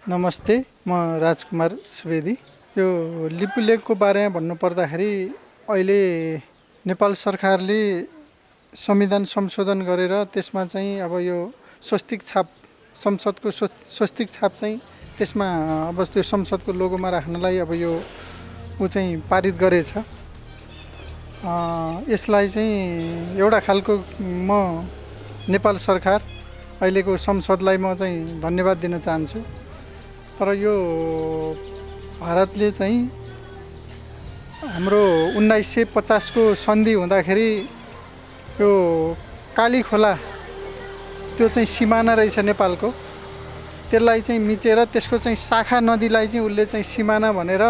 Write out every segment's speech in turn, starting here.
नमस्ते, म राजकुमार सुवेदी। यो लिपु लेकको बारेमा भन्नुपर्दाखेरि अहिले नेपाल सरकारले संविधान संशोधन गरेर त्यसमा चाहिँ अब यो स्वस्तिक छाप संसदको स्वस्तिक छाप चाहिँ त्यसमा अब त्यो संसदको लोगोमा राख्नलाई अब यो चाहिँ पारित गरेछ। यसलाई चाहिँ एउटा खालको म नेपाल सरकार अहिलेको संसदलाई म चाहिँ धन्यवाद दिन चाहन्छु। तर यो भारतले चाहिँ हाम्रो 1950 को सन्धि हुँदाखेरि यो काली खोला त्यो चाहिँ सिमाना रहेछ नेपालको, त्यसलाई चाहिँ मिचेर त्यसको चाहिँ शाखा नदीलाई चाहिँ उसले चाहिँ सिमाना भनेर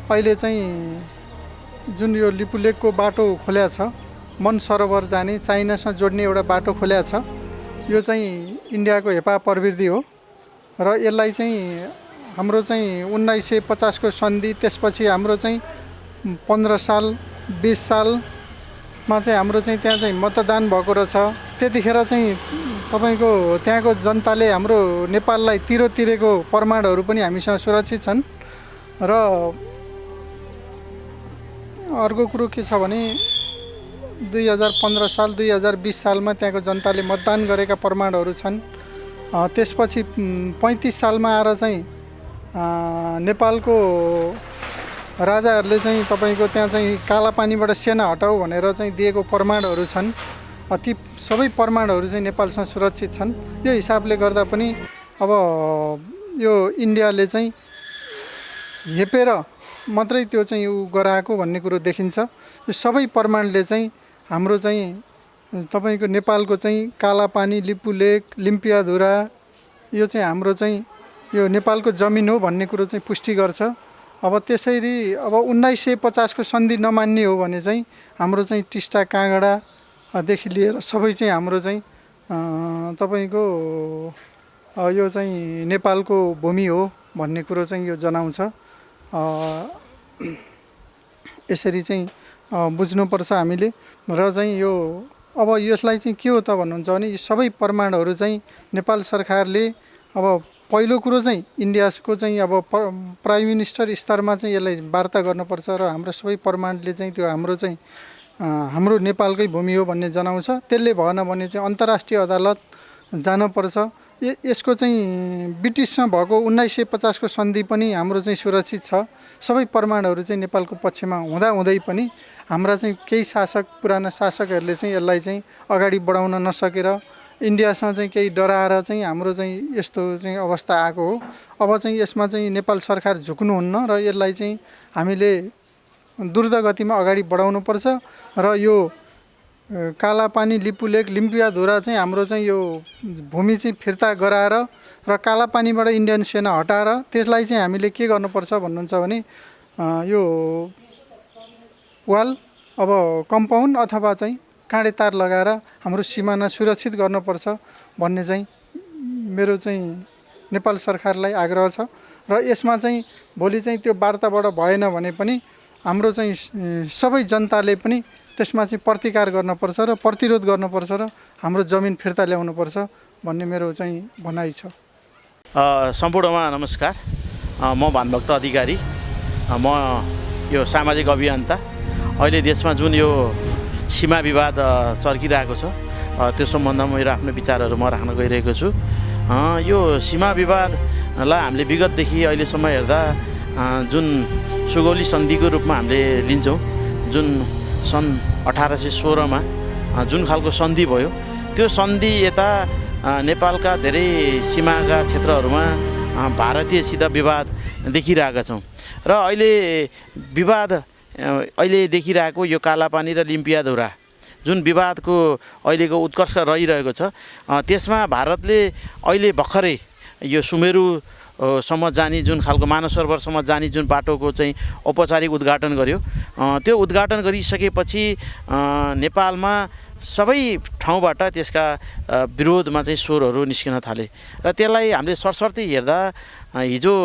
अहिले चाहिँ जुन यो लिपु लेकको बाटो खोल्या छ, मन सरोवर जाने चाइनासँग जोड्ने एउटा बाटो खोल्या छ। यो चाहिँ इन्डियाको हेपा प्रवृत्ति हो र यसलाई चाहिँ हाम्रो चाहिँ 1950 को सन्धि, त्यसपछि हाम्रो चाहिँ 15 साल 20 सालमा चाहिँ हाम्रो चाहिँ त्यहाँ चाहिँ मतदान भएको रहेछ। त्यतिखेर चाहिँ तपाईको त्यहाँको जनताले हाम्रो नेपाललाई तिरेको प्रमाणहरू पनि हामीसँग सुरक्षित छन्। र अर्को कुरो के छ भने 2015 साल 2020 सालमा त्यहाँको जनताले मतदान गरेका प्रमाणहरू छन्। त्यसपछि 35 सालमा आएर चाहिँ नेपालको राजाहरूले चाहिँ तपाईको त्यहाँ चाहिँ कालापानीबाट सेना हटाऊ भनेर चाहिँ दिएको प्रमाणहरू छन्। ती सबै प्रमाणहरू चाहिँ नेपालसँग सुरक्षित छन्। यो हिसाबले गर्दा पनि अब यो इन्डियाले चाहिँ हेपेर मात्रै त्यो चाहिँ गराएको भन्ने कुरो देखिन्छ। यो सबै प्रमाणले चाहिँ हाम्रो चाहिँ तपाईको नेपालको चाहिँ कालापानी, लिपु लेक, लिम्पियाधुरा यो चाहिँ हाम्रो चाहिँ यो नेपालको जमिन हो भन्ने कुरो चाहिँ पुष्टि गर्छ। अब त्यसरी अब 1950 को सन्धि नमान्ने हो भने चाहिँ हाम्रो चाहिँ टिस्टा काँगडादेखि लिएर सबै चाहिँ हाम्रो चाहिँ तपाईको यो चाहिँ नेपालको भूमि हो भन्ने कुरो चाहिँ यो जनाउँछ। यसरी चाहिँ बुझ्नुपर्छ हामीले। र चाहिँ यो अब यसलाई चाहिँ के हो त भन्नुहुन्छ भने यो सबै प्रमाणहरू चाहिँ नेपाल सरकारले अब पहिलो कुरो चाहिँ इन्डियाको चाहिँ अब प्राइम मिनिस्टर स्तरमा चाहिँ यसलाई वार्ता गर्नुपर्छ र हाम्रो सबै प्रमाणले चाहिँ त्यो हाम्रो चाहिँ हाम्रो नेपालकै भूमि हो भन्ने जनाउँछ। त्यसले भएन भने चाहिँ अन्तर्राष्ट्रिय अदालत जानुपर्छ। यसको चाहिँ ब्रिटिसमा भएको 1950 को सन्धि पनि हाम्रो चाहिँ सुरक्षित छ। सबै प्रमाणहरू चाहिँ नेपालको पक्षमा हुँदै पनि हाम्रा चाहिँ केही पुराना शासकहरूले चाहिँ यसलाई चाहिँ अगाडि बढाउन नसकेर इन्डियासँग चाहिँ केही डराएर चाहिँ हाम्रो चाहिँ यस्तो चाहिँ अवस्था आएको हो। अब चाहिँ यसमा चाहिँ नेपाल सरकार झुक्नुहुन्न र यसलाई चाहिँ हामीले द्रुत गतिमा अगाडि बढाउनुपर्छ। र यो कालापानी, लिपु लेक, लिम्पियाधुरा चाहिँ हाम्रो चाहिँ यो भूमि चाहिँ फिर्ता गराएर र कालापानीबाट इन्डियन सेना हटाएर त्यसलाई चाहिँ हामीले के गर्नुपर्छ भन्नुहुन्छ भने यो वाल अब कम्पाउन्ड अथवा चाहिँ काँडे तार लगाएर हाम्रो सिमाना सुरक्षित गर्नुपर्छ भन्ने चाहिँ मेरो चाहिँ नेपाल सरकारलाई आग्रह छ। र यसमा चाहिँ भोलि चाहिँ त्यो वार्ताबाट भएन भने पनि हाम्रो चाहिँ सबै जनताले पनि त्यसमा चाहिँ प्रतिकार गर्नुपर्छ र प्रतिरोध गर्नुपर्छ र हाम्रो जमिन फिर्ता ल्याउनुपर्छ भन्ने मेरो चाहिँ भनाइ छ। सम्पूर्णमा नमस्कार। म भानुभक्त अधिकारी, म यो सामाजिक अभियन्ता। अहिले देशमा जुन यो सीमा विवाद चर्किरहेको छ त्यो सम्बन्धमा मेरो आफ्नो विचारहरू म राख्न गइरहेको छु। यो सीमा विवादलाई हामीले विगतदेखि अहिलेसम्म हेर्दा जुन सुगौली सन्धिको रूपमा हामीले लिन्छौँ, जुन सन् 1816 मा जुन खालको सन्धि भयो, त्यो सन्धि यता नेपालका धेरै सीमाका क्षेत्रहरूमा भारतीयसित विवाद देखिरहेका छौँ। र अहिले विवाद अहिले देखिरहेको यो कालापानी र लिम्पियाधुरा जुन विवादको अहिलेको उत्कर्ष रहिरहेको छ, त्यसमा भारतले अहिले भर्खरै यो सुमेरुसम्म जाने जुन खालको मानस सरोवरसम्म जाने जुन बाटोको चाहिँ औपचारिक उद्घाटन गर्यो। त्यो उद्घाटन गरिसकेपछि नेपालमा सबै ठाउँबाट त्यसका विरोधमा चाहिँ स्वरहरू निस्किन थाले र त्यसलाई हामीले सरसर्ती हेर्दा हिजो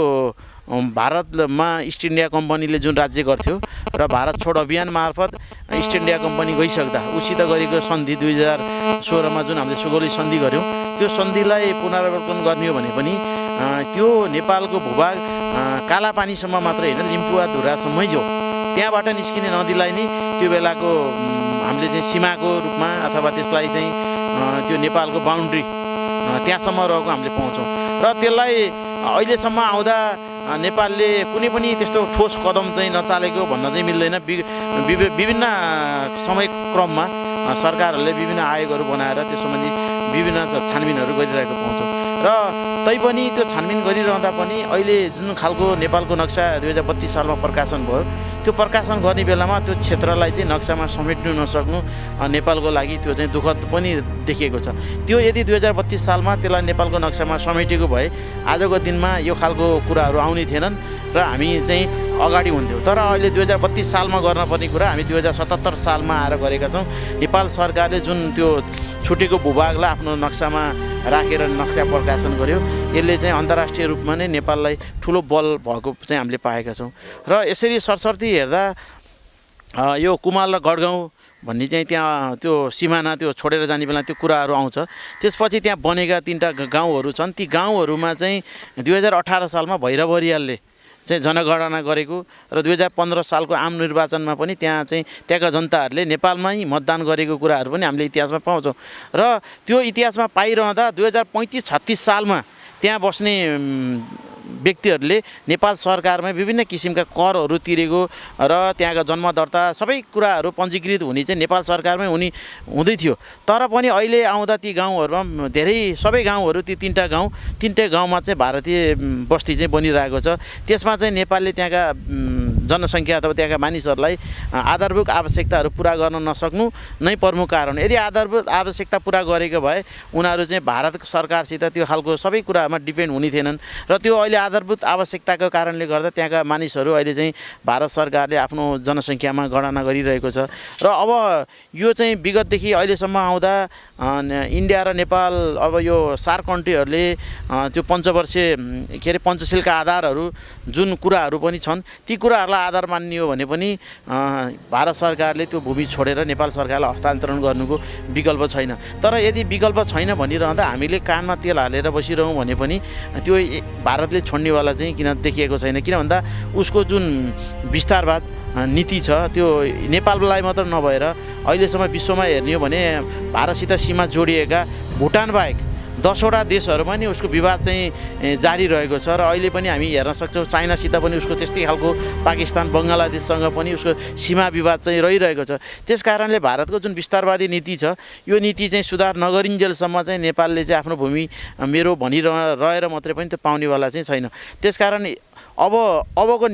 भारतमा इस्ट इन्डिया कम्पनीले जुन राज्य गर्थ्यो र भारत छोड अभियान मार्फत इस्ट इन्डिया कम्पनी गइसक्दा उसित गरेको सन्धि 2016मा जुन हामीले सुगौली सन्धि गऱ्यौँ त्यो सन्धिलाई पुनरावलोकन गर्ने हो भने पनि त्यो नेपालको भूभाग कालापानीसम्म मात्र होइन लिम्पुवाधुरासम्मै जो त्यहाँबाट निस्किने नदीलाई नै त्यो बेलाको हामीले चाहिँ सीमाको रूपमा अथवा त्यसलाई चाहिँ त्यो नेपालको बााउन्ड्री त्यहाँसम्म रहेको हामीले पाउँछौँ र त्यसलाई अहिलेसम्म आउँदा नेपालले कुनै पनि त्यस्तो ठोस कदम चाहिँ नचालेको भन्न चाहिँ मिल्दैन। विभिन्न समय क्रममा सरकारहरूले विभिन्न आयोगहरू बनाएर त्यो सम्बन्धी विभिन्न छानबिनहरू गरिरहेको पाउँछौँ र तैपनि त्यो छानबिन गरिरहँदा पनि अहिले जुन खालको नेपालको नक्सा 2032 सालमा प्रकाशन भयो त्यो प्रकाशन गर्ने बेलामा त्यो क्षेत्रलाई चाहिँ नक्सामा समेट्नु नसक्नु नेपालको लागि त्यो चाहिँ दुःखद पनि देखिएको छ। त्यो यदि 2032 सालमा त्यसलाई नेपालको नक्सामा समेटेको भए आजको दिनमा यो खालको कुराहरू आउने थिएनन् र हामी चाहिँ अगाडि हुन्थ्यौँ। तर अहिले 2032 सालमा गर्नुपर्ने कुरा हामी 2077 सालमा आएर गरेका छौँ। नेपाल सरकारले जुन त्यो छुटेको भूभागलाई आफ्नो नक्सामा राखेर नक्सा प्रकाशन गर्यो यसले चाहिँ अन्तर्राष्ट्रिय रूपमा नै नेपाललाई ठुलो बल भएको चाहिँ हामीले पाएका छौँ र यसरी सरसर्ती हेर्दा यो कुमाल र गढगाउँ भन्ने चाहिँ त्यहाँ त्यो सिमाना त्यो छोडेर जाने बेला त्यो कुराहरू आउँछ। त्यसपछि त्यहाँ बनेका 3टा गाउँहरू छन्। ती गाउँहरूमा चाहिँ 2018 सालमा भैरव बरियालले चाहिँ जनगणना गरेको र 2015 सालको आम निर्वाचनमा पनि त्यहाँ चाहिँ त्यहाँका जनताहरूले नेपालमै मतदान गरेको कुराहरू पनि हामीले इतिहासमा पाउँछौँ र त्यो इतिहासमा पाइरहँदा 2035-36 सालमा त्यहाँ बस्ने व्यक्तिहरूले नेपाल सरकारमै विभिन्न किसिमका करहरू तिरेको र त्यहाँका जन्म दर्ता सबै कुराहरू पञ्जीकृत हुने चाहिँ नेपाल सरकारमै हुँदै थियो। तर पनि अहिले आउँदा ती गाउँहरूमा धेरै सबै गाउँहरू ती 3टा गाउँमा चाहिँ भारतीय बस्ती चाहिँ बनिरहेको छ। त्यसमा चाहिँ नेपालले त्यहाँका जनसङ्ख्या अथवा त्यहाँका मानिसहरूलाई आधारभूत आवश्यकताहरू पुरा गर्न नसक्नु नै प्रमुख कारण। यदि आधारभूत आवश्यकता पुरा गरेको भए उनीहरू चाहिँ भारत सरकारसित त्यो खालको सबै कुरामा डिपेन्ड हुने थिएनन् र त्यो अहिले आधारभूत आवश्यकताको कारणले गर्दा त्यहाँका मानिसहरू अहिले चाहिँ भारत सरकारले आफ्नो जनसङ्ख्यामा गणना गरिरहेको छ र अब यो चाहिँ विगतदेखि अहिलेसम्म आउँदा इन्डिया र नेपाल अब यो सार्क कन्ट्रीहरूले त्यो पञ्चवर्षीय के अरे पञ्चशीलका आधारहरू जुन कुराहरू पनि छन् ती कुराहरूलाई आधार मान्ने हो भने पनि भारत सरकारले त्यो भूमि छोडेर नेपाल सरकारलाई हस्तान्तरण गर्नुको विकल्प छैन। तर यदि विकल्प छैन भनिरहँदा हामीले कानमा तेल हालेर बसिरहौँ भने पनि त्यो भारतले छोड्नेवाला चाहिँ किन देखिएको छैन। किन भन्दा उसको जुन विस्तारवाद नीति छ त्यो नेपाललाई मात्र नभएर अहिलेसम्म विश्वमा हेर्ने हो भने भारतसित सीमा जोडिएका भुटान बाहेक 10वटा देशहरूमा नि उसको विवाद चाहिँ जारी रहेको छ र अहिले पनि हामी हेर्न सक्छौँ चाइनासित पनि उसको त्यस्तै खालको पाकिस्तान बङ्गलादेशसँग पनि उसको सीमा विवाद चाहिँ रहिरहेको छ। त्यस कारणले भारतको जुन विस्तारवादी नीति छ यो नीति चाहिँ सुधार नगरिन्जेलसम्म चाहिँ नेपालले चाहिँ आफ्नो भूमि मेरो भनिरहेर मात्रै पनि त्यो पाउनेवाला चाहिँ छैन। त्यसकारण अबको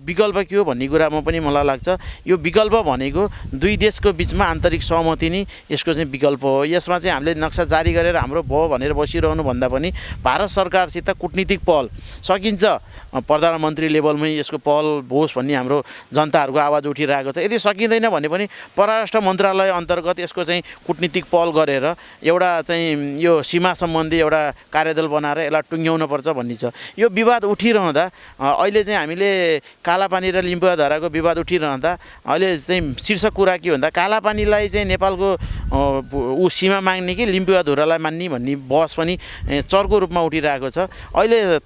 विकल्प के हो भन्ने कुरामा पनि मलाई लाग्छ यो विकल्प भनेको दुई देशको बिचमा आन्तरिक सहमति नै यसको चाहिँ विकल्प हो। यसमा चाहिँ हामीले नक्सा जारी गरेर हाम्रो भयो भनेर बसिरहनु भन्दा पनि भारत सरकारसित कूटनीतिक पहल सकिन्छ प्रधानमन्त्री लेभलमै यसको पहल होस् भन्ने हाम्रो जनताहरूको आवाज उठिरहेको छ। यदि सकिँदैन भने पनि परराष्ट्र मन्त्रालय अन्तर्गत यसको चाहिँ कूटनीतिक पहल गरेर एउटा चाहिँ यो सीमा सम्बन्धी एउटा कार्यदल बनाएर यसलाई टुङ्ग्याउनुपर्छ भन्ने छ। यो विवाद उठिरहँदा अहिले चाहिँ हामीले कालापानी र लिम्बुवाधुराको विवाद उठिरहँदा अहिले चाहिँ शीर्ष कुरा के भन्दा कालापानीलाई चाहिँ नेपालको सीमा माग्ने कि लिम्बुवाधुरालाई मान्ने भन्ने बहस पनि चर्को रूपमा उठिरहेको छ। अहिले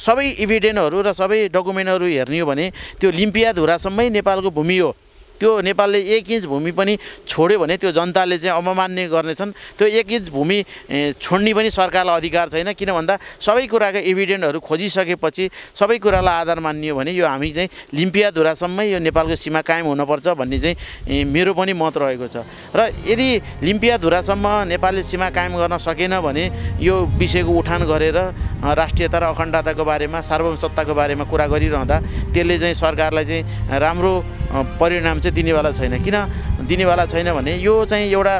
सबै इभिडेन्टहरू र सबै डकुमेन्टहरू हेर्ने हो भने त्यो लिम्बुवाधुरासम्मै नेपालको भूमि हो। त्यो नेपालले 1 इन्च भूमि पनि छोड्यो भने त्यो जनताले चाहिँ अवमान्य गर्नेछन्। त्यो 1 इन्च भूमि छोड्ने पनि सरकारलाई अधिकार छैन। किन भन्दा सबै कुराका एभिडेन्टहरू खोजिसकेपछि सबै कुरालाई आधार मान्ने हो भने यो हामी चाहिँ लिम्बुवाधुरासम्मै यो नेपालको सीमा कायम हुनुपर्छ भन्ने चाहिँ मेरो पनि मत रहेको छ। र यदि लिम्बुवाधुरासम्म नेपालले सीमा कायम गर्न सकेन भने यो विषयको उठान गरेर राष्ट्रियता र अखण्डताको बारेमा सार्वभौमसत्ताको बारेमा कुरा गरिरहँदा त्यसले चाहिँ सरकारलाई चाहिँ राम्रो परिणाम चाहिँ दिनेवाला छैन। किन दिनेवाला छैन भने यो चाहिँ एउटा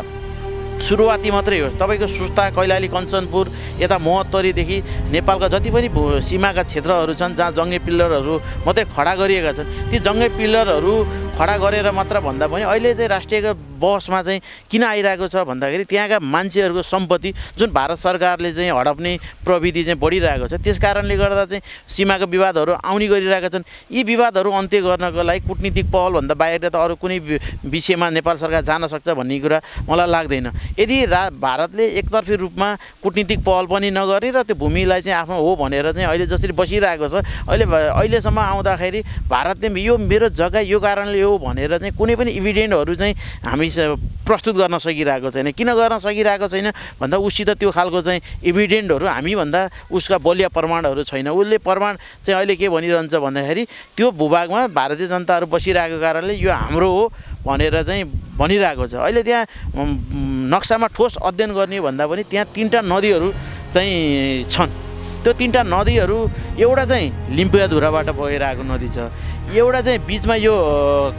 सुरुवाती मात्रै हो। तपाईँको सुस्ता, कैलाली, कञ्चनपुर, यता महोत्तरीदेखि नेपालका जति पनि सीमाका क्षेत्रहरू छन् जहाँ जङ्गे पिल्लरहरू मात्रै खडा गरिएका छन्, ती जङ्गे पिल्लरहरू खडा गरेर मात्र भन्दा पनि अहिले चाहिँ राष्ट्रिय बहसमा चाहिँ किन आइरहेको छ भन्दाखेरि त्यहाँका मान्छेहरूको सम्पत्ति जुन भारत सरकारले चाहिँ हडप्ने प्रविधि चाहिँ बढिरहेको छ, त्यस कारणले गर्दा चाहिँ सीमाका विवादहरू आउने गरिरहेका छन्। यी विवादहरू अन्त्य गर्नको लागि कूटनीतिक पहलभन्दा बाहिर त अरू कुनै विषयमा नेपाल सरकार जान सक्छ भन्ने कुरा मलाई लाग्दैन। यदि भारतले एकतर्फी रूपमा कूटनीतिक पहल पनि नगरे र त्यो भूमिलाई चाहिँ आफ्नो हो भनेर चाहिँ अहिले जसरी बसिरहेको छ, अहिलेसम्म आउँदाखेरि भारतले यो मेरो जग्गा यो कारणले हो भनेर चाहिँ कुनै पनि इभिडेन्टहरू चाहिँ हामी प्रस्तुत गर्न सकिरहेको छैन। किन गर्न सकिरहेको छैन भन्दा उसित त्यो खालको चाहिँ इभिडेन्टहरू हामीभन्दा उसका बलिया प्रमाणहरू छैन। उसले प्रमाण चाहिँ अहिले के भनिरहन्छ भन्दाखेरि त्यो भूभागमा भारतीय जनताहरू बसिरहेको कारणले यो हाम्रो हो भनेर चाहिँ भनिरहेको छ। अहिले त्यहाँ नक्सामा ठोस अध्ययन गर्ने भन्दा पनि त्यहाँ 3टा नदीहरू चाहिँ छन्। त्यो 3टा नदीहरू एउटा चाहिँ लिम्बुयाधुराबाट बगेर आएको नदी छ, एउटा चाहिँ बिचमा यो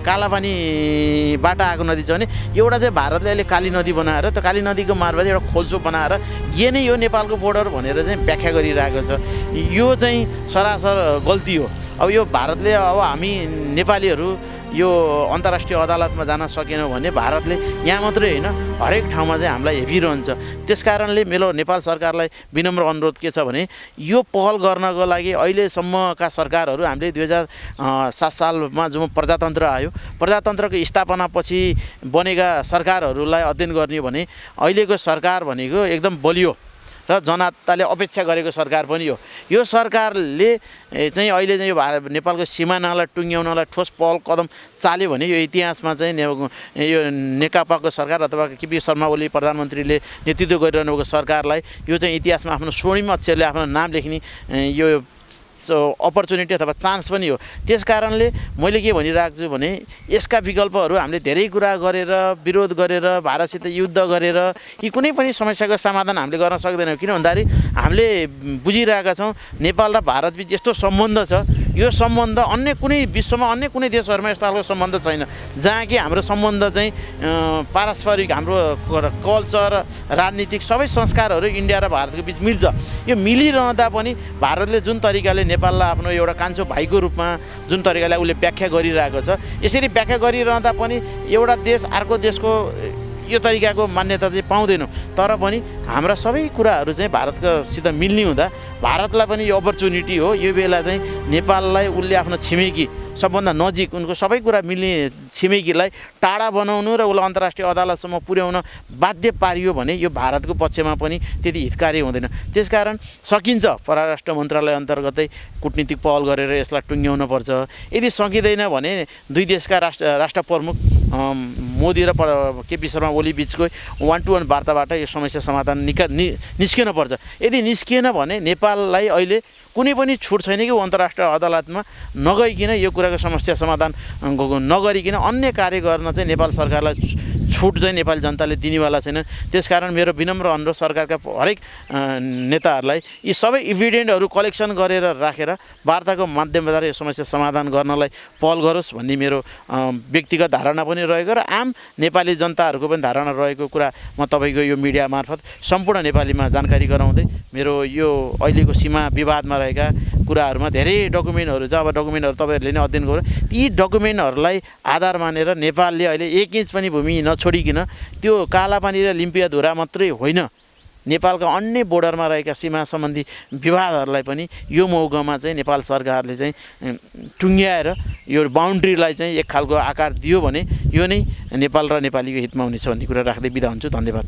कालापानीबाट आएको नदी छ भने एउटा चाहिँ भारतले अहिले काली नदी बनाएर त्यो काली नदीको मार्फत एउटा खोल्सो बनाएर यो नै यो नेपालको बोर्डर भनेर चाहिँ व्याख्या गरिरहेको छ। यो चाहिँ सरासर गल्ती हो। अब यो भारतले अब हामी नेपालीहरू यो अन्तर्राष्ट्रिय अदालतमा जान सकेनौँ भने भारतले यहाँ मात्रै होइन हरेक ठाउँमा चाहिँ हामीलाई हेपिरहन्छ। त्यस कारणले मेरो नेपाल सरकारलाई विनम्र अनुरोध के छ भने यो पहल गर्नको लागि अहिलेसम्मका सरकारहरू हामीले 2007 सालमा जुन प्रजातन्त्र आयो, प्रजातन्त्रको स्थापनापछि बनेका सरकारहरूलाई अध्ययन गर्ने भने अहिलेको सरकार भनेको एकदम बलियो र जनताले अपेक्षा गरेको सरकार पनि हो। यो सरकारले चाहिँ अहिले चाहिँ यो नेपालको सिमानालाई टुङ्ग्याउनलाई ठोस पहल कदम चाल्यो भने यो इतिहासमा चाहिँ यो नेकपाको सरकार अथवा केपी शर्मा ओली प्रधानमन्त्रीले नेतृत्व गरिरहनुभएको सरकारलाई यो चाहिँ इतिहासमा आफ्नो स्वर्णिम अक्षरले आफ्नो नाम लेख्ने यो अपर्च्युनिटी अथवा चान्स पनि हो। त्यस कारणले मैले के भनिरहेको छु भने यसका विकल्पहरू हामीले धेरै कुरा गरेर विरोध गरेर भारतसित युद्ध गरेर यी कुनै पनि समस्याको समाधान हामीले गर्न सक्दैनौँ। किन भन्दाखेरि हामीले बुझिरहेका छौँ नेपाल र भारतबीच यस्तो सम्बन्ध छ, यो सम्बन्ध अन्य कुनै विश्वमा अन्य कुनै देशहरूमा यस्तो खालको सम्बन्ध छैन जहाँ कि हाम्रो सम्बन्ध चाहिँ पारस्परिक हाम्रो कल्चर, राजनीतिक सबै संस्कारहरू इन्डिया र भारतको बिच मिल्छ। यो मिलिरहँदा पनि भारतले जुन तरिकाले नेपाललाई आफ्नो एउटा कान्छो भाइको रूपमा जुन तरिकाले उसले व्याख्या गरिरहेको छ, यसरी व्याख्या गरिरहँदा पनि एउटा देश अर्को देशको यो तरिकाको मान्यता चाहिँ पाउँदैनौँ। तर पनि हाम्रा सबै कुराहरू चाहिँ भारतसित मिल्ने हुँदा भारतलाई पनि यो अपर्च्युनिटी हो। यो बेला चाहिँ नेपाललाई उसले आफ्नो छिमेकी सबभन्दा नजिक उनको सबै कुरा मिल्ने छिमेकीलाई टाढा बनाउनु र उसलाई अन्तर्राष्ट्रिय अदालतसम्म पुर्याउन बाध्य पारियो भने यो भारतको पक्षमा पनि त्यति हितकारी हुँदैन। त्यसकारण सकिन्छ परराष्ट्र मन्त्रालय अन्तर्गतै कूटनीतिक पहल गरेर यसलाई टुङ्ग्याउनु पर्छ। यदि सकिँदैन भने दुई देशका राष्ट्र प्रमुख मोदी र केपी शर्मा ओली बिचको 1-to-1 वार्ताबाट यो समस्या समाधान निस्किन पर्छ। यदि निस्किएन भने नेपाललाई अहिले कुनै पनि छुट छैन कि अन्तर्राष्ट्रिय अदालतमा नगइकन यो कुराको समस्या समाधान नगरिकन अन्य कार्य गर्न चाहिँ नेपाल सरकारलाई छुट चाहिँ नेपाली जनताले दिनेवाला छैन। त्यसकारण मेरो विनम्र अनुरोध सरकारका हरेक नेताहरूलाई यी सबै इभिडेन्टहरू कलेक्सन गरेर राखेर वार्ताको माध्यमद्वारा यो समस्या समाधान गर्नलाई पहल गरोस् भन्ने मेरो व्यक्तिगत धारणा पनि रहेको र आम नेपाली जनताहरूको पनि धारणा रहेको कुरा म तपाईँको यो मिडिया मार्फत सम्पूर्ण नेपालीमा जानकारी गराउँदै मेरो यो अहिलेको सीमा विवादमा रहेका कुराहरूमा धेरै डकुमेन्टहरू छ। अब डकुमेन्टहरू तपाईँहरूले नै अध्ययन गर्नु, ती डकुमेन्टहरूलाई आधार मानेर नेपालले अहिले 1 इन्च पनि भूमि नछोडिकन त्यो कालापानी र लिम्पियाधुरा मात्रै होइन नेपालका अन्य बोर्डरमा रहेका सीमा सम्बन्धी विवादहरूलाई पनि यो मौकामा चाहिँ नेपाल सरकारले चाहिँ टुङ्ग्याएर यो बाउन्ड्रीलाई चाहिँ एक खालको आकार दियो भने यो नै नेपाल र नेपालीको हितमा हुनेछ भन्ने कुरा राख्दै बिदा हुन्छु। धन्यवाद।